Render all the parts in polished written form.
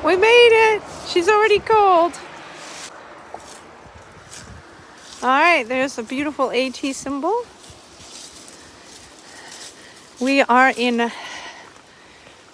We made it. She's already cold. All right, there's a beautiful AT symbol. We are in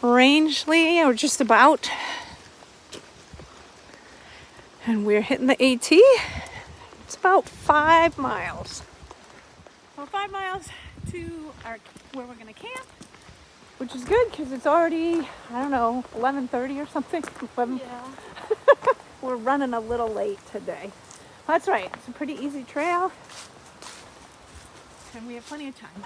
Rangeley, or just about. And we're hitting the AT. It's about 5 miles. Well, 5 miles to where we're gonna camp, which is good because it's already, I don't know, 11:30 or something. 11. Yeah. We're running a little late today. That's right, it's a pretty easy trail. And we have plenty of time.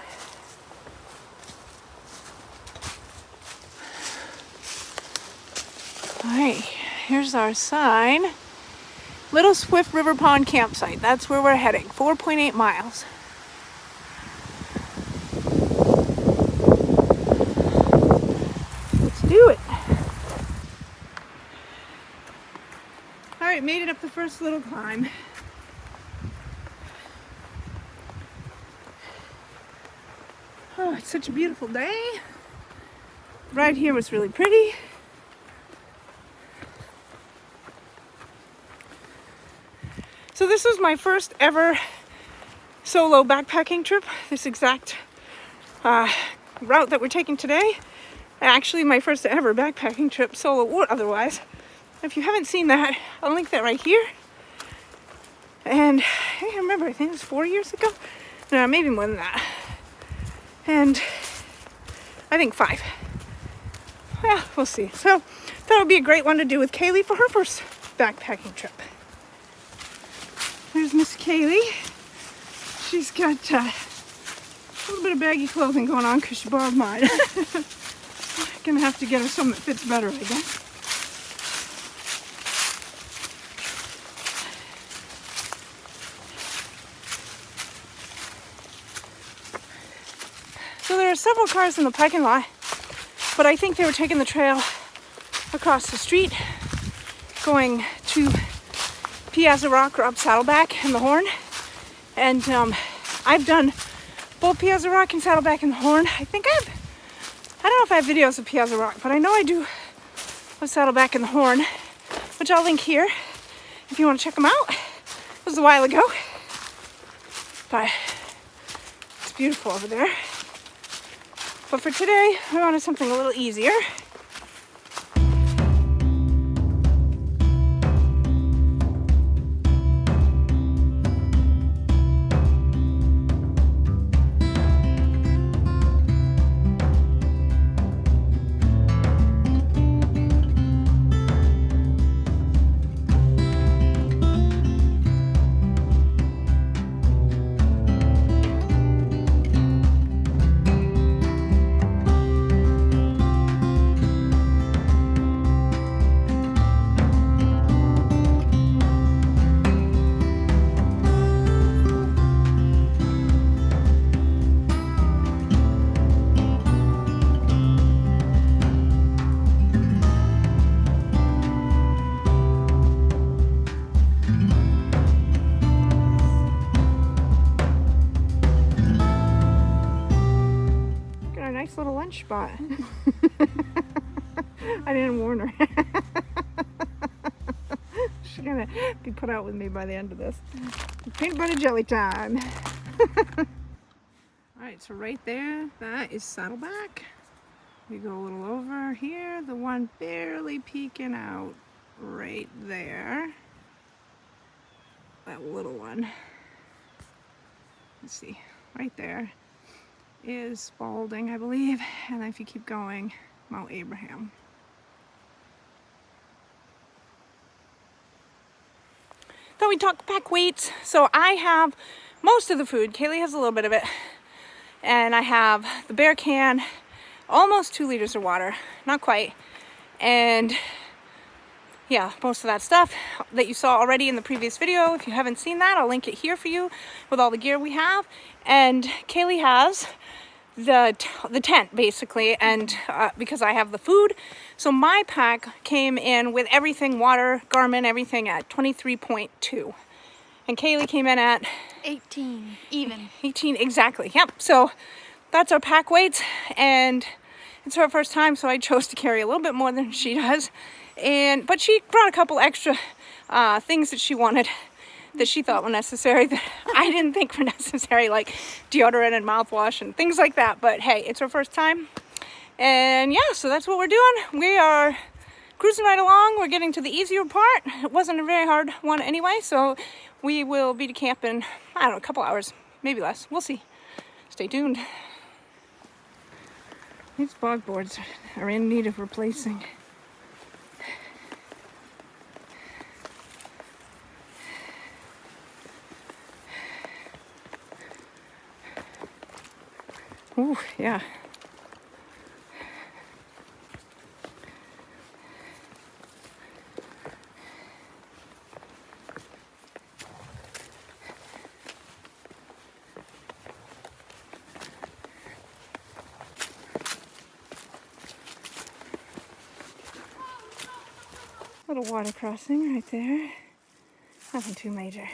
All right, here's our sign. Little Swift River Pond Campsite. That's where we're heading. 4.8 miles. Let's do it. All right, made it up the first little climb. Oh, it's such a beautiful day. Right here was really pretty. So this was my first ever solo backpacking trip. This exact route that we're taking today. Actually, my first ever backpacking trip, solo or otherwise. If you haven't seen that, I'll link that right here. And I can't remember, I think it was 4 years ago. No, maybe more than that. And I think 5. Well, we'll see. So that would be a great one to do with Kaylee for her first backpacking trip. There's Miss Kaylee. She's got a little bit of baggy clothing going on because she borrowed mine. Gonna have to get her something that fits better, I guess. So there are several cars in the parking lot, but I think they were taking the trail across the street, going to Piazza Rock or up Saddleback and the Horn. And I've done both Piazza Rock and Saddleback and the Horn. I don't know if I have videos of Piazza Rock, but I know I do of Saddleback and the Horn, which I'll link here if you want to check them out. It was a while ago, but it's beautiful over there. But for today, I wanted something a little easier. Nice little lunch spot. I didn't warn her. She's gonna be put out with me by the end of this. Peanut butter jelly time. Alright, so right there, that is Saddleback. We go a little over here, the one barely peeking out right there. That little one. Let's see, right there is Spalding, I believe, and if you keep going, Mount Abraham. Then we talk pack weights. So I have most of the food. Kaylee has a little bit of it, and I have the bear can, almost 2 liters of water, not quite, and yeah, most of that stuff that you saw already in the previous video. If you haven't seen that, I'll link it here for you with all the gear we have. And Kaylee has the tent basically, and because I have the food. So my pack came in with everything, water, Garmin, everything at 23.2. And Kaylee came in at 18, even. 18, exactly, yep. So that's our pack weights, and it's her first time, so I chose to carry a little bit more than she does. But she brought a couple extra things that she wanted, that she thought were necessary, that I didn't think were necessary, like deodorant and mouthwash and things like that. But hey, it's her first time. And yeah, so that's what we're doing. We are cruising right along. We're getting to the easier part. It wasn't a very hard one anyway, so we will be to camp in, I don't know, a couple hours, maybe less. We'll see. Stay tuned. These bog boards are in need of replacing. Ooh, yeah. Little water crossing right there. Nothing too major.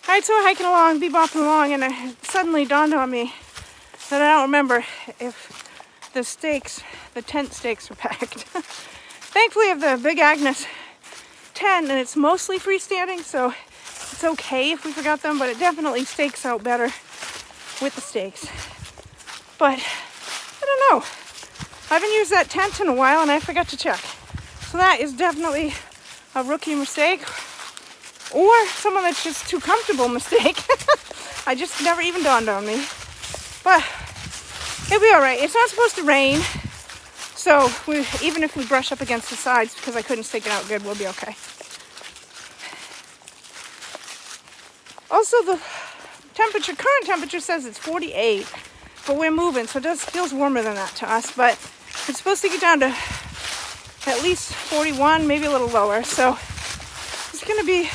Alright, so we're hiking along, bebopping along, and it suddenly dawned on me that I don't remember if the tent stakes were packed. Thankfully I have the Big Agnes tent, and it's mostly freestanding, so it's okay if we forgot them, but it definitely stakes out better with the stakes. But, I don't know. I haven't used that tent in a while, and I forgot to check. So that is definitely a rookie mistake. Or someone that's just too comfortable mistake. I just never even dawned on me. But it'll be alright. It's not supposed to rain. So even if we brush up against the sides because I couldn't stake it out good, we'll be okay. Also, the current temperature says it's 48. But we're moving, so it feels warmer than that to us. But it's supposed to get down to at least 41, maybe a little lower. So it's going to be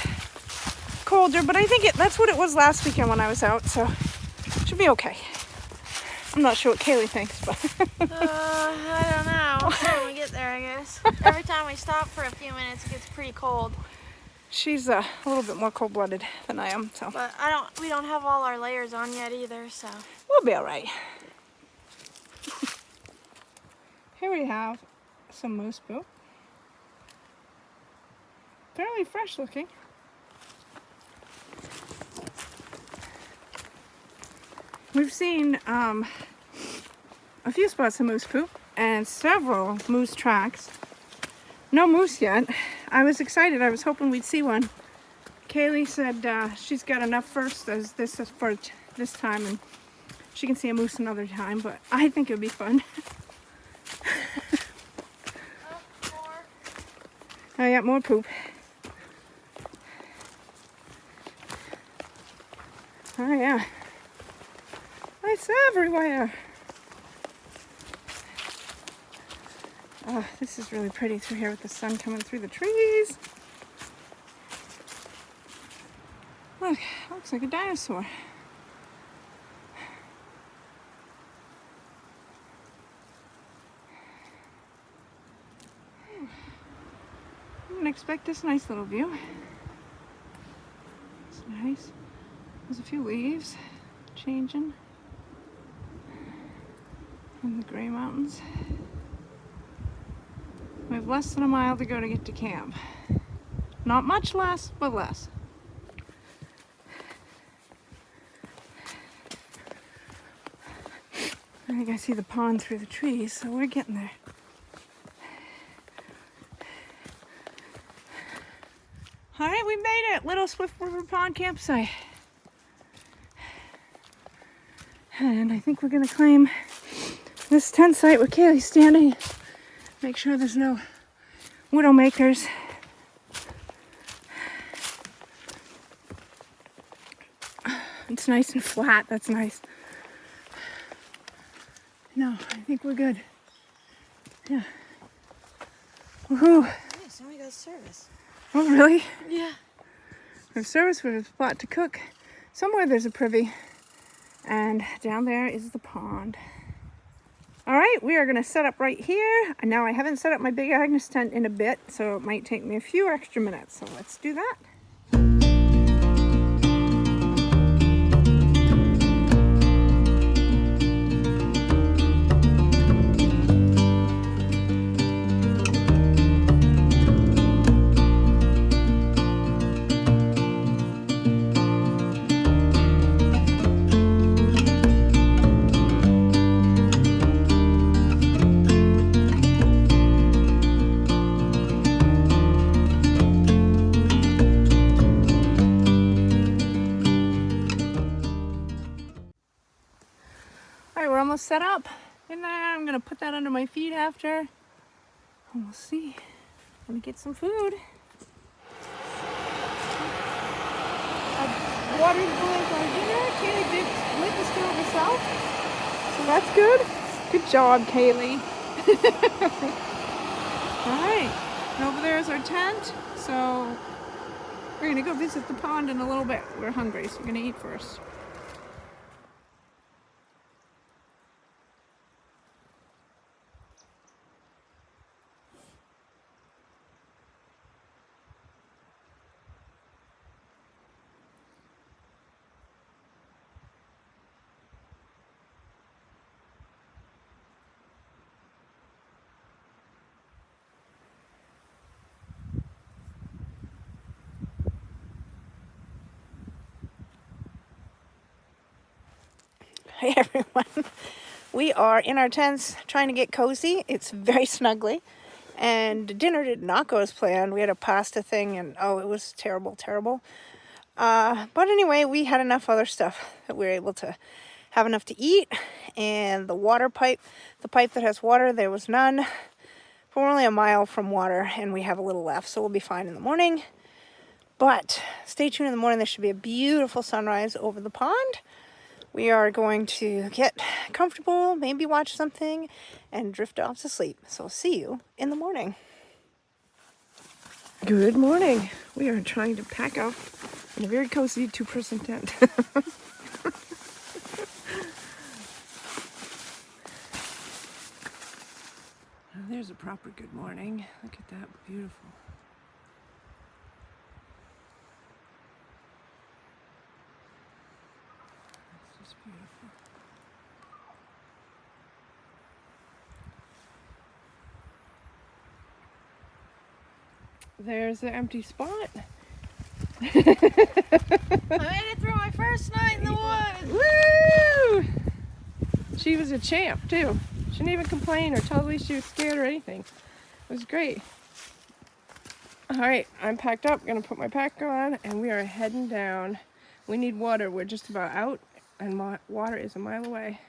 colder, but I think that's what it was last weekend when I was out, so it should be okay. I'm not sure what Kaylee thinks, but I don't know. When we get there, I guess. Every time we stop for a few minutes, it gets pretty cold. She's a little bit more cold-blooded than I am, so. But we don't have all our layers on yet either, so. We'll be all right. Here we have some moose poop. Fairly fresh looking. We've seen a few spots of moose poop and several moose tracks. No moose yet. I was excited. I was hoping we'd see one. Kaylee said she's got enough first as this is for this time, and she can see a moose another time, but I think it would be fun. I got more poop. Oh yeah. It's everywhere. Oh, this is really pretty through here with the sun coming through the trees. Look, looks like a dinosaur. I didn't expect this nice little view. It's nice. There's a few leaves changing in the Gray Mountains. We have less than a mile to go to get to camp. Not much less, but less. I think I see the pond through the trees, so we're getting there. All right, we made it. Little Swift River Pond campsite. And I think we're gonna claim this tent site where Kaylee's standing. Make sure there's no widowmakers. It's nice and flat, that's nice. No, I think we're good. Yeah. Woohoo. Hey, somebody got service. Oh, really? Yeah. We have service, we have a spot to cook. Somewhere there's a privy. And down there is the pond. All right, we are gonna set up right here. Now I haven't set up my big Agnes tent in a bit, so it might take me a few extra minutes. So let's do that. We're almost set up in there. I'm gonna put that under my feet after. And we'll see. I'm gonna get some food. I've watered the boys on dinner. Kaylee did lit the stove herself. So that's good. Good job, Kaylee. Alright. And over there is our tent. So we're gonna go visit the pond in a little bit. We're hungry, so we're gonna eat first. Hey everyone, we are in our tents trying to get cozy. It's very snuggly and dinner did not go as planned. We had a pasta thing and oh, it was terrible. But anyway, we had enough other stuff that we were able to have enough to eat. And the water pipe, the pipe that has water, there was none. But we're only a mile from water and we have a little left, so we'll be fine in the morning. But stay tuned in the morning. There should be a beautiful sunrise over the pond. We are going to get comfortable, maybe watch something, and drift off to sleep. So I'll see you in the morning. Good morning. We are trying to pack up in a very cozy 2-person tent. There's a proper good morning. Look at that, beautiful. It's just beautiful. There's the empty spot. I made it through my first night in the woods. Woo! She was a champ too. She didn't even complain or tell me she was scared or anything. It was great. All right, I'm packed up. Gonna put my pack on, and we are heading down. We need water. We're just about out, and water is a mile away.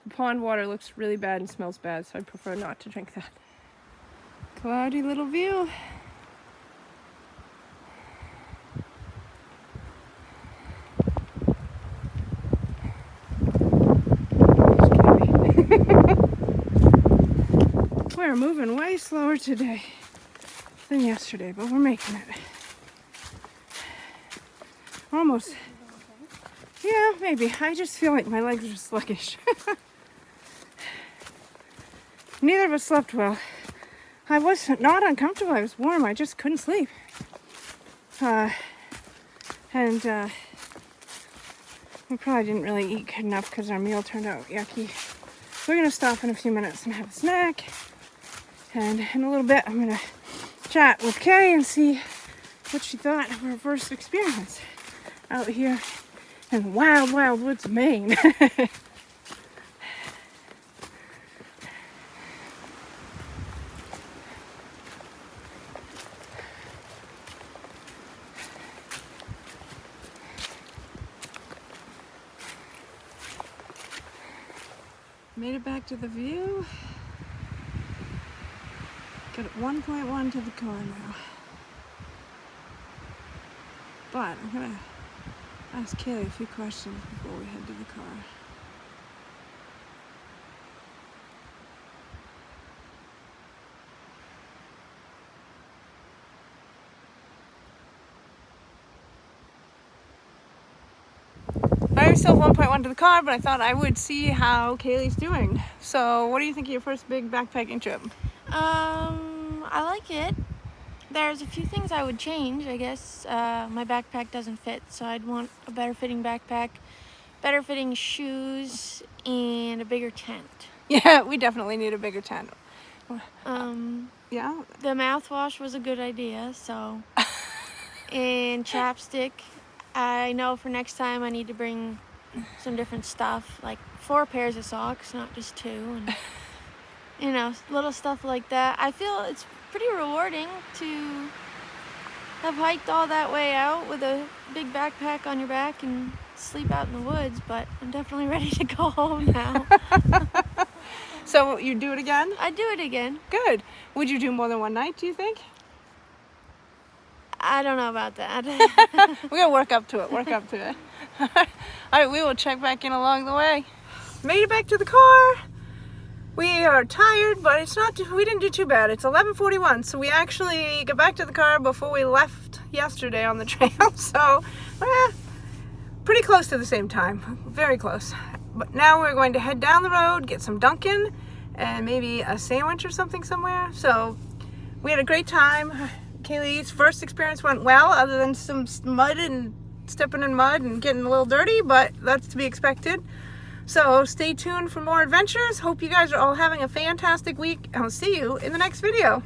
The pond water looks really bad and smells bad, so I prefer not to drink that. Cloudy little view. We're moving way slower today than yesterday, but we're making it. Almost. Yeah, maybe. I just feel like my legs are sluggish. Neither of us slept well. I was not uncomfortable. I was warm. I just couldn't sleep. We probably didn't really eat good enough because our meal turned out yucky. We're going to stop in a few minutes and have a snack. And in a little bit, I'm going to chat with Kay and see what she thought of her first experience out here in the wild, wild woods of Maine. Made it back to the view. Got 1.1 to the car now. But I'm gonna ask Kaylee a few questions before we head to the car. still have 1.1 to the car, but I thought I would see how Kaylee's doing. So what do you think of your first big backpacking trip? I like it. There's a few things I would change, I guess. My backpack doesn't fit, so I'd want a better fitting backpack, better fitting shoes, and a bigger tent. Yeah, we definitely need a bigger tent. Yeah. The mouthwash was a good idea, so. And chapstick. I know for next time I need to bring some different stuff, like 4 pairs of socks, not just 2, and you know, little stuff like that. I feel it's pretty rewarding to have hiked all that way out with a big backpack on your back and sleep out in the woods, but I'm definitely ready to go home now. So you do it again? I'd do it again. Good. Would you do more than one night, do you think? I don't know about that. We're gonna work up to it. All right, we will check back in along the way. Made it back to the car. We are tired, but it's not. We didn't do too bad. It's 11:41, so we actually got back to the car before we left yesterday on the trail. So, pretty close to the same time. Very close. But now we're going to head down the road, get some Dunkin', and maybe a sandwich or something somewhere. So, we had a great time. Kaylee's first experience went well, other than some mud and stepping in mud and getting a little dirty, but that's to be expected. So stay tuned for more adventures. Hope you guys are all having a fantastic week. I'll see you in the next video.